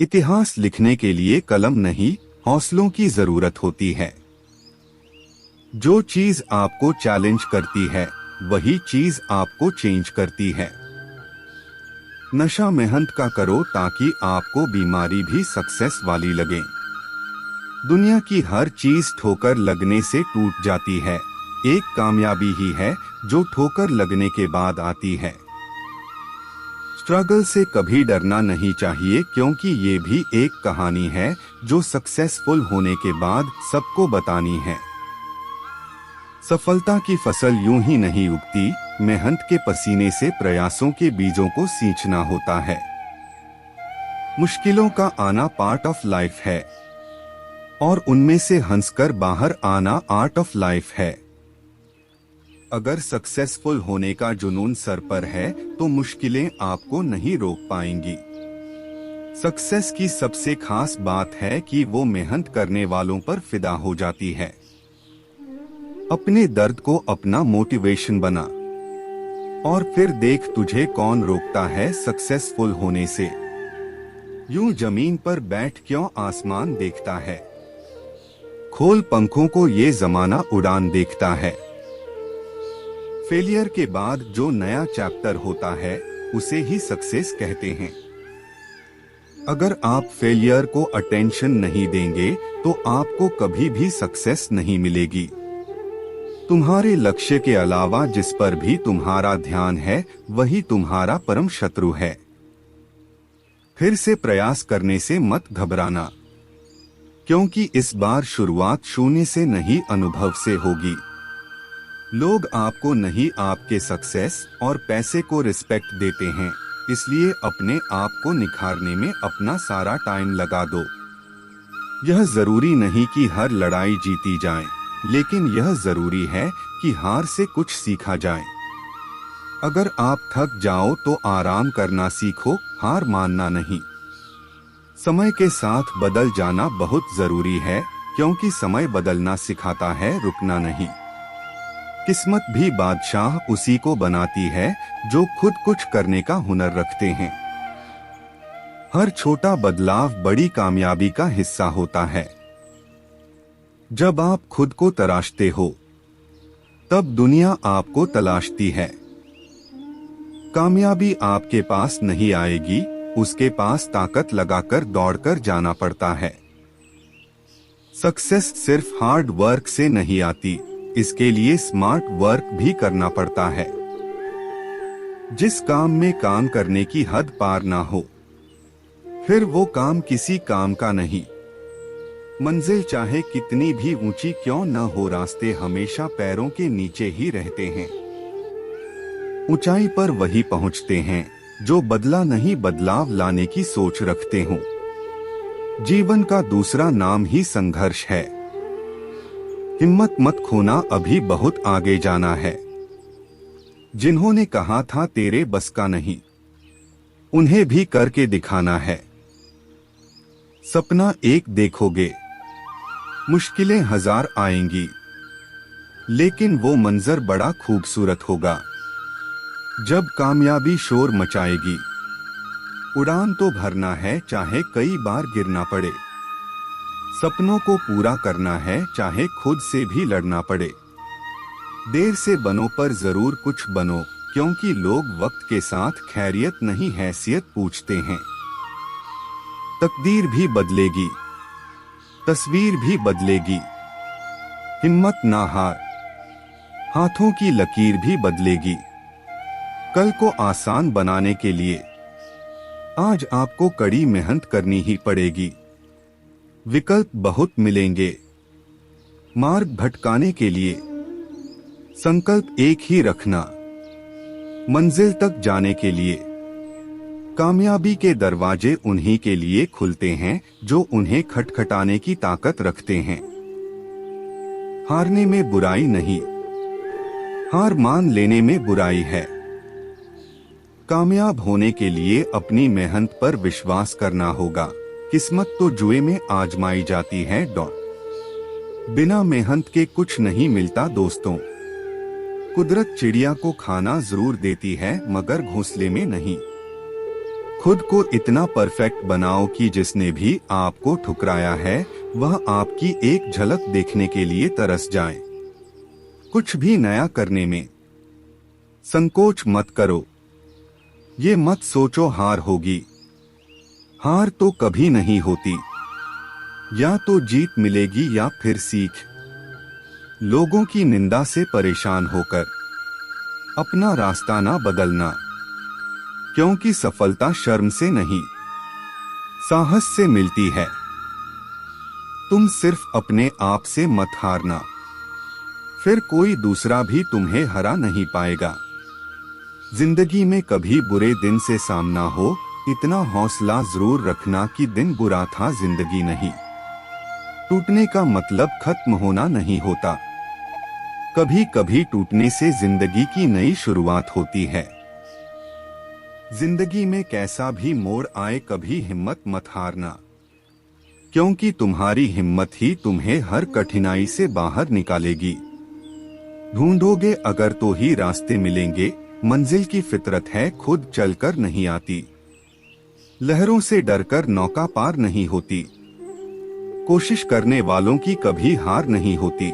इतिहास लिखने के लिए कलम नहीं, हौसलों की जरूरत होती है। जो चीज आपको चैलेंज करती है, वही चीज आपको चेंज करती है। नशा मेहनत का करो ताकि आपको बीमारी भी सक्सेस वाली लगे। दुनिया की हर चीज ठोकर लगने से टूट जाती है, एक कामयाबी ही है जो ठोकर लगने के बाद आती है। स्ट्रगल से कभी डरना नहीं चाहिए, क्योंकि ये भी एक कहानी है जो सक्सेसफुल होने के बाद सबको बतानी है। सफलता की फसल यूं ही नहीं उगती, मेहनत के पसीने से प्रयासों के बीजों को सींचना होता है। मुश्किलों का आना पार्ट ऑफ लाइफ है और उनमें से हंसकर बाहर आना आर्ट ऑफ लाइफ है। अगर सक्सेसफुल होने का जुनून सर पर है तो मुश्किलें आपको नहीं रोक पाएंगी। सक्सेस की सबसे खास बात है कि वो मेहनत करने वालों पर फिदा हो जाती है। अपने दर्द को अपना मोटिवेशन बना और फिर देख तुझे कौन रोकता है सक्सेसफुल होने से। यूं जमीन पर बैठ क्यों आसमान देखता है, खोल पंखों को ये जमाना उड़ान देखता है। फेलियर के बाद जो नया चैप्टर होता है उसे ही सक्सेस कहते हैं। अगर आप फेलियर को अटेंशन नहीं देंगे तो आपको कभी भी सक्सेस नहीं मिलेगी। तुम्हारे लक्ष्य के अलावा जिस पर भी तुम्हारा ध्यान है वही तुम्हारा परम शत्रु है। फिर से प्रयास करने से मत घबराना, क्योंकि इस बार शुरुआत शून्य से नहीं अनुभव से होगी। लोग आपको नहीं आपके सक्सेस और पैसे को रिस्पेक्ट देते हैं, इसलिए अपने आप को निखारने में अपना सारा टाइम लगा दो। यह जरूरी नहीं कि हर लड़ाई जीती जाए, लेकिन यह जरूरी है कि हार से कुछ सीखा जाए। अगर आप थक जाओ तो आराम करना सीखो, हार मानना नहीं। समय के साथ बदल जाना बहुत जरूरी है, क्योंकि समय बदलना सिखाता है, रुकना नहीं। किस्मत भी बादशाह उसी को बनाती है जो खुद कुछ करने का हुनर रखते हैं। हर छोटा बदलाव बड़ी कामयाबी का हिस्सा होता है। जब आप खुद को तराशते हो तब दुनिया आपको तलाशती है। कामयाबी आपके पास नहीं आएगी, उसके पास ताकत लगाकर दौड़कर जाना पड़ता है। सक्सेस सिर्फ हार्ड वर्क से नहीं आती, इसके लिए स्मार्ट वर्क भी करना पड़ता है। जिस काम में काम करने की हद पार ना हो, फिर वो काम किसी काम का नहीं। मंजिल चाहे कितनी भी ऊंची क्यों न हो, रास्ते हमेशा पैरों के नीचे ही रहते हैं। ऊंचाई पर वही पहुंचते हैं जो बदला नहीं बदलाव लाने की सोच रखते हों। जीवन का दूसरा नाम ही संघर्ष है। हिम्मत मत खोना, अभी बहुत आगे जाना है। जिन्होंने कहा था तेरे बस का नहीं, उन्हें भी करके दिखाना है। सपना एक देखोगे, मुश्किलें हजार आएंगी, लेकिन वो मंजर बड़ा खूबसूरत होगा। जब कामयाबी शोर मचाएगी, उड़ान तो भरना है, चाहे कई बार गिरना पड़े। सपनों को पूरा करना है, चाहे खुद से भी लड़ना पड़े। देर से बनो पर जरूर कुछ बनो, क्योंकि लोग वक्त के साथ खैरियत नहीं हैसियत पूछते हैं। तकदीर भी बदलेगी, तस्वीर भी बदलेगी, हिम्मत ना हार, हाथों की लकीर भी बदलेगी। कल को आसान बनाने के लिए आज आपको कड़ी मेहनत करनी ही पड़ेगी। विकल्प बहुत मिलेंगे, मार्ग भटकाने के लिए संकल्प एक ही रखना। मंजिल तक जाने के लिए कामयाबी के दरवाजे उन्हीं के लिए खुलते हैं जो उन्हें खटखटाने की ताकत रखते हैं। हारने में बुराई नहीं, हार मान लेने में बुराई है। कामयाब होने के लिए अपनी मेहनत पर विश्वास करना होगा। किस्मत तो जुए में आजमाई जाती है, बिना मेहनत के कुछ नहीं मिलता दोस्तों। कुदरत चिड़िया को खाना जरूर देती है, मगर घोंसले में नहीं। खुद को इतना परफेक्ट बनाओ कि जिसने भी आपको ठुकराया है वह आपकी एक झलक देखने के लिए तरस जाए। कुछ भी नया करने में संकोच मत करो। ये मत सोचो हार होगी। हार तो कभी नहीं होती, या तो जीत मिलेगी या फिर सीख। लोगों की निंदा से परेशान होकर अपना रास्ता ना बदलना, क्योंकि सफलता शर्म से नहीं, साहस से मिलती है। तुम सिर्फ अपने आप से मत हारना, फिर कोई दूसरा भी तुम्हें हरा नहीं पाएगा। जिंदगी में कभी बुरे दिन से सामना हो, इतना हौसला जरूर रखना कि दिन बुरा था, जिंदगी नहीं। टूटने का मतलब खत्म होना नहीं होता। कभी कभी टूटने से जिंदगी की नई शुरुआत होती है। जिंदगी में कैसा भी मोड़ आए कभी हिम्मत मत हारना, क्योंकि तुम्हारी हिम्मत ही तुम्हें हर कठिनाई से बाहर निकालेगी। ढूंढोगे अगर तो ही रास्ते मिलेंगे, मंजिल की फितरत है खुद चलकर नहीं आती। लहरों से डरकर नौका पार नहीं होती, कोशिश करने वालों की कभी हार नहीं होती।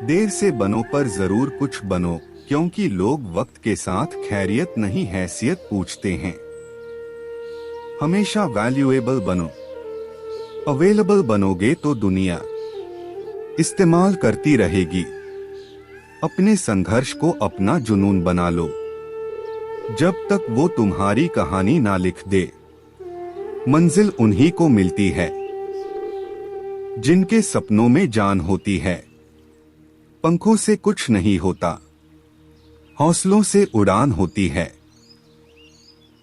देर से बनो पर जरूर कुछ बनो, क्योंकि लोग वक्त के साथ खैरियत नहीं हैसियत पूछते हैं। हमेशा वैल्यूएबल बनो। अवेलेबल बनोगे तो दुनिया इस्तेमाल करती रहेगी। अपने संघर्ष को अपना जुनून बना लो। जब तक वो तुम्हारी कहानी ना लिख दे, मंजिल उन्हीं को मिलती है जिनके सपनों में जान होती है। पंखों से कुछ नहीं होता, हौसलों से उड़ान होती है।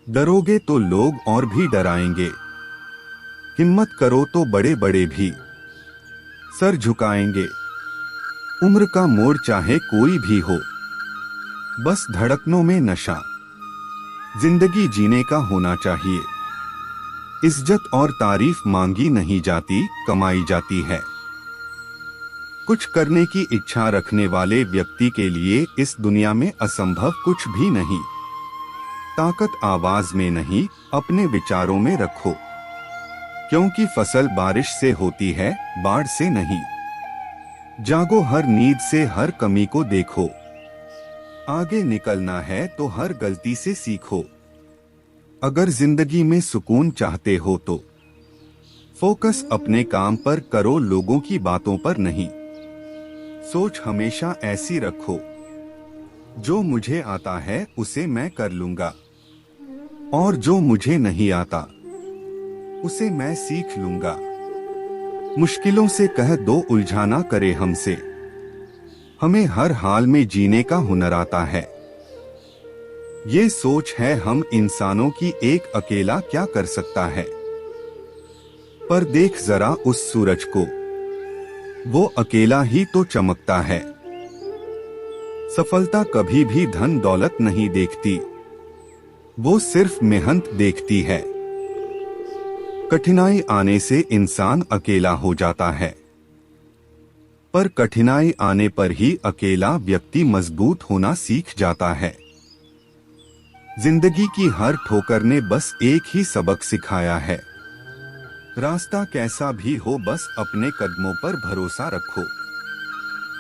डरोगे तो लोग और भी डराएंगे, हिम्मत करो तो बड़े बड़े भी सर झुकाएंगे। उम्र का मोड़ चाहे कोई भी हो, बस धड़कनों में नशा जिंदगी जीने का होना चाहिए। इज्जत और तारीफ मांगी नहीं जाती, कमाई जाती है। कुछ करने की इच्छा रखने वाले व्यक्ति के लिए इस दुनिया में असंभव कुछ भी नहीं। ताकत आवाज में नहीं, अपने विचारों में रखो, क्योंकि फसल बारिश से होती है, बाढ़ से नहीं। जागो हर नींद से, हर कमी को देखो। आगे निकलना है तो हर गलती से सीखो। अगर जिंदगी में सुकून चाहते हो तो फोकस अपने काम पर करो, लोगों की बातों पर नहीं। सोच हमेशा ऐसी रखो, जो मुझे आता है उसे मैं कर लूंगा, और जो मुझे नहीं आता उसे मैं सीख लूंगा। मुश्किलों से कह दो उलझा ना करे हमसे, हमें हर हाल में जीने का हुनर आता है। ये सोच है हम इंसानों की, एक अकेला क्या कर सकता है। पर देख जरा उस सूरज को, वो अकेला ही तो चमकता है। सफलता कभी भी धन दौलत नहीं देखती, वो सिर्फ मेहनत देखती है। कठिनाई आने से इंसान अकेला हो जाता है, पर कठिनाई आने पर ही अकेला व्यक्ति मजबूत होना सीख जाता है। जिंदगी की हर ठोकर ने बस एक ही सबक सिखाया है, रास्ता कैसा भी हो बस अपने कदमों पर भरोसा रखो।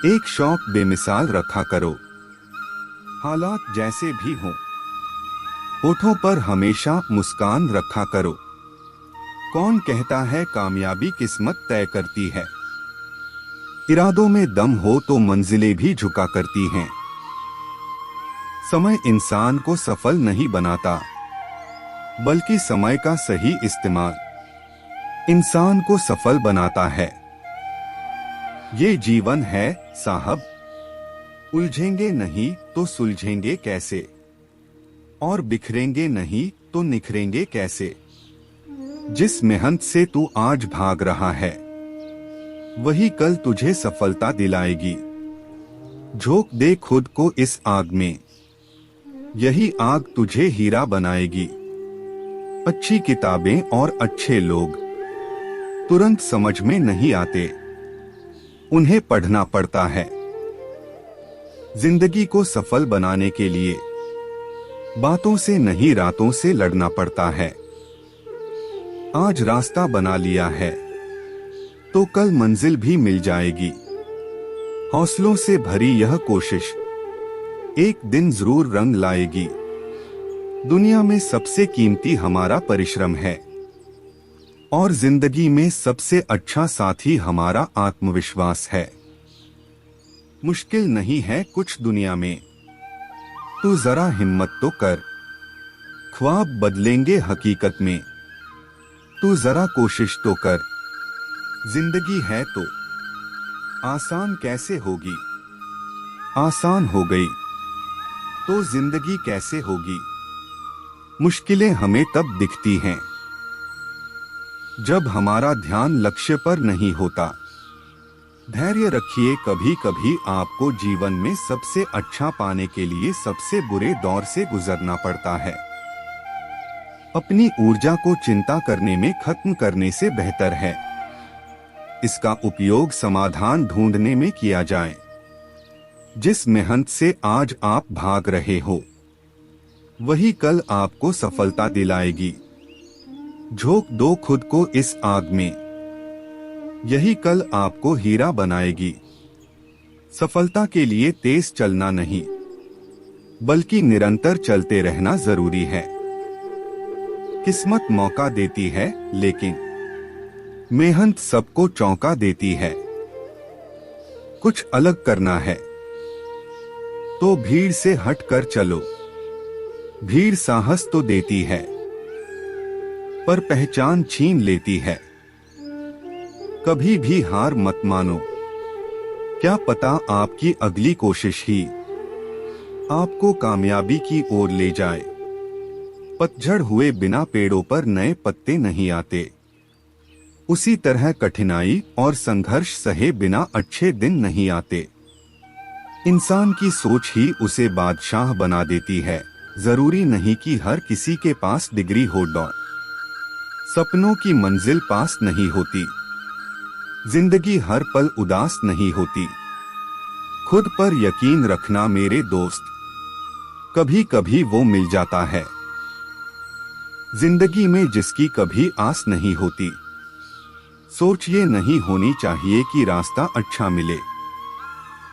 एक शौक बेमिसाल रखा करो, हालात जैसे भी हों। होठों पर हमेशा मुस्कान रखा करो। कौन कहता है कामयाबी किस्मत तय करती है। इरादों में दम हो तो मंजिलें भी झुका करती हैं। समय इंसान को सफल नहीं बनाता, बल्कि समय का सही इस्तेमाल इंसान को सफल बनाता है। ये जीवन है साहब, उलझेंगे नहीं तो सुलझेंगे कैसे, और बिखरेंगे नहीं तो निखरेंगे कैसे। जिस मेहनत से तू आज भाग रहा है, वही कल तुझे सफलता दिलाएगी। झोंक दे खुद को इस आग में, यही आग तुझे हीरा बनाएगी। अच्छी किताबें और अच्छे लोग तुरंत समझ में नहीं आते, उन्हें पढ़ना पड़ता है। जिंदगी को सफल बनाने के लिए बातों से नहीं रातों से लड़ना पड़ता है। आज रास्ता बना लिया है तो कल मंजिल भी मिल जाएगी। हौसलों से भरी यह कोशिश एक दिन जरूर रंग लाएगी। दुनिया में सबसे कीमती हमारा परिश्रम है और जिंदगी में सबसे अच्छा साथी हमारा आत्मविश्वास है। मुश्किल नहीं है कुछ दुनिया में, तू जरा हिम्मत तो कर। ख्वाब बदलेंगे हकीकत में, तू जरा कोशिश तो कर। जिंदगी है तो आसान कैसे होगी, आसान हो गई तो जिंदगी कैसे होगी। मुश्किलें हमें तब दिखती हैं जब हमारा ध्यान लक्ष्य पर नहीं होता। धैर्य रखिए, कभी कभी आपको जीवन में सबसे अच्छा पाने के लिए सबसे बुरे दौर से गुजरना पड़ता है। अपनी ऊर्जा को चिंता करने में खत्म करने से बेहतर है इसका उपयोग समाधान ढूंढने में किया जाए। जिस मेहनत से आज आप भाग रहे हो वही कल आपको सफलता दिलाएगी। झोंक दो खुद को इस आग में, यही कल आपको हीरा बनाएगी। सफलता के लिए तेज चलना नहीं बल्कि निरंतर चलते रहना जरूरी है। किस्मत मौका देती है लेकिन मेहनत सबको चौंका देती है। कुछ अलग करना है तो भीड़ से हट कर चलो। भीड़ साहस तो देती है पर पहचान छीन लेती है। कभी भी हार मत मानो, क्या पता आपकी अगली कोशिश ही आपको कामयाबी की ओर ले जाए। पतझड़ हुए बिना पेड़ों पर नए पत्ते नहीं आते, उसी तरह कठिनाई और संघर्ष सहे बिना अच्छे दिन नहीं आते। इंसान की सोच ही उसे बादशाह बना देती है। जरूरी नहीं कि हर किसी के पास डिग्री हो। सपनों की मंजिल पास नहीं होती, जिंदगी हर पल उदास नहीं होती। खुद पर यकीन रखना मेरे दोस्त, कभी कभी वो मिल जाता है। जिंदगी में जिसकी कभी आस नहीं होती, सोच ये नहीं होनी चाहिए कि रास्ता अच्छा मिले,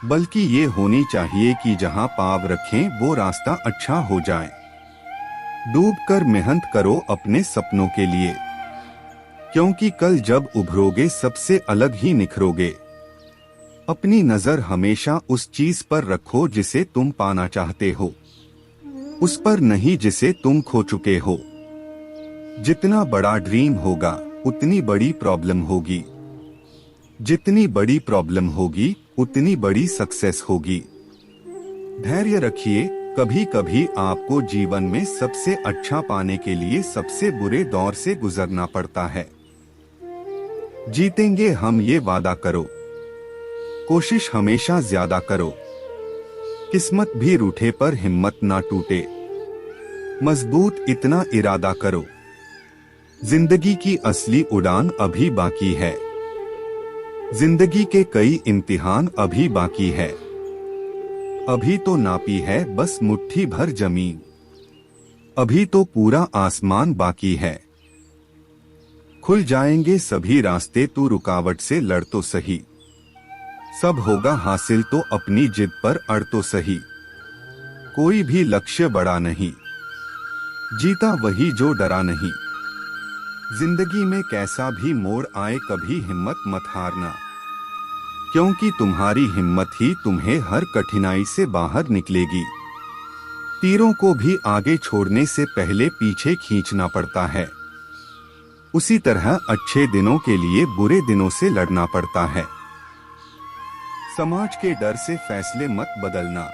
बल्कि ये होनी चाहिए कि जहां पाँव रखें वो रास्ता अच्छा हो जाए। डूब कर मेहनत करो अपने सपनों के लिए, क्योंकि कल जब उभरोगे सबसे अलग ही निखरोगे। अपनी नजर हमेशा उस चीज पर रखो जिसे तुम पाना चाहते हो, उस पर नहीं जिसे तुम खो चुके हो। जितना बड़ा ड्रीम होगा उतनी बड़ी प्रॉब्लम होगी, जितनी बड़ी प्रॉब्लम होगी उतनी बड़ी सक्सेस होगी। धैर्य रखिए, कभी कभी आपको जीवन में सबसे अच्छा पाने के लिए सबसे बुरे दौर से गुजरना पड़ता है। जीतेंगे हम ये वादा करो, कोशिश हमेशा ज्यादा करो। किस्मत भी रूठे पर हिम्मत ना टूटे, मजबूत इतना इरादा करो। जिंदगी की असली उड़ान अभी बाकी है, जिंदगी के कई इम्तिहान अभी बाकी है। अभी तो नापी है बस मुट्ठी भर जमीन, अभी तो पूरा आसमान बाकी है। खुल जाएंगे सभी रास्ते, तू रुकावट से लड़ तो सही। सब होगा हासिल तो अपनी जिद पर अड़ तो सही। कोई भी लक्ष्य बड़ा नहीं, जीता वही जो डरा नहीं। जिंदगी में कैसा भी मोड़ आए कभी हिम्मत मत हारना, क्योंकि तुम्हारी हिम्मत ही तुम्हें हर कठिनाई से बाहर निकलेगी। तीरों को भी आगे छोड़ने से पहले पीछे खींचना पड़ता है, उसी तरह अच्छे दिनों के लिए बुरे दिनों से लड़ना पड़ता है। समाज के डर से फैसले मत बदलना,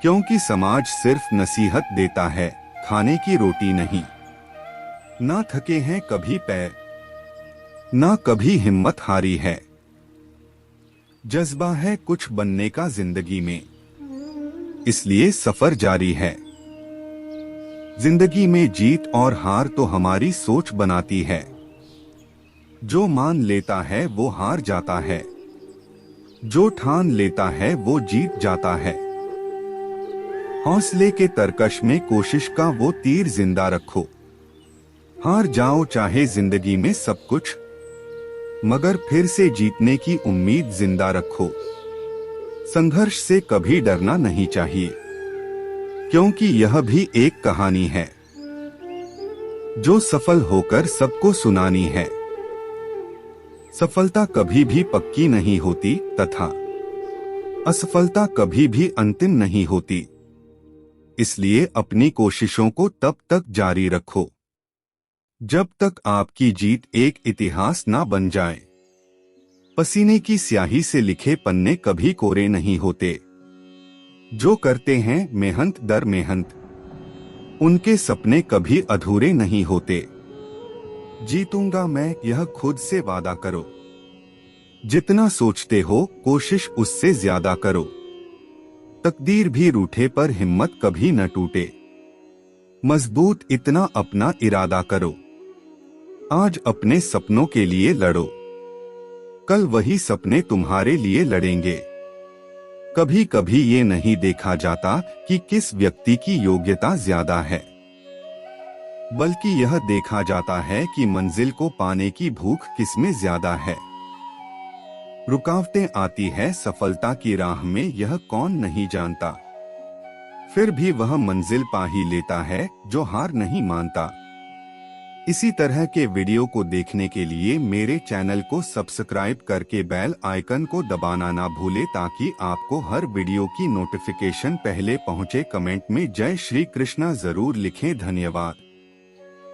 क्योंकि समाज सिर्फ नसीहत देता है, खाने की रोटी नहीं। ना थके हैं कभी पैर, ना कभी हिम्मत हारी है। जज्बा है कुछ बनने का जिंदगी में, इसलिए सफर जारी है। जिंदगी में जीत और हार तो हमारी सोच बनाती है। जो मान लेता है वो हार जाता है, जो ठान लेता है वो जीत जाता है। हौसले के तरकश में कोशिश का वो तीर जिंदा रखो। हार जाओ चाहे जिंदगी में सब कुछ, मगर फिर से जीतने की उम्मीद जिंदा रखो। संघर्ष से कभी डरना नहीं चाहिए, क्योंकि यह भी एक कहानी है जो सफल होकर सबको सुनानी है। सफलता कभी भी पक्की नहीं होती तथा असफलता कभी भी अंतिम नहीं होती। इसलिए अपनी कोशिशों को तब तक जारी रखो जब तक आपकी जीत एक इतिहास ना बन जाए। पसीने की स्याही से लिखे पन्ने कभी कोरे नहीं होते। जो करते हैं मेहनत दर मेहनत, उनके सपने कभी अधूरे नहीं होते। जीतूंगा मैं, यह खुद से वादा करो। जितना सोचते हो कोशिश उससे ज्यादा करो। तकदीर भी रूठे पर हिम्मत कभी न टूटे। मजबूत इतना अपना इरादा करो। आज अपने सपनों के लिए लड़ो, कल वही सपने तुम्हारे लिए लड़ेंगे। कभी कभी ये नहीं देखा जाता कि किस व्यक्ति की योग्यता ज्यादा है, बल्कि यह देखा जाता है कि मंजिल को पाने की भूख किसमें ज्यादा है। रुकावटें आती है सफलता की राह में, यह कौन नहीं जानता। फिर भी वह मंजिल पा ही लेता है जो हार नहीं मानता। इसी तरह के वीडियो को देखने के लिए मेरे चैनल को सब्सक्राइब करके बेल आइकन को दबाना ना भूले, ताकि आपको हर वीडियो की नोटिफिकेशन पहले पहुंचे। कमेंट में जय श्री कृष्णा जरूर लिखें। धन्यवाद।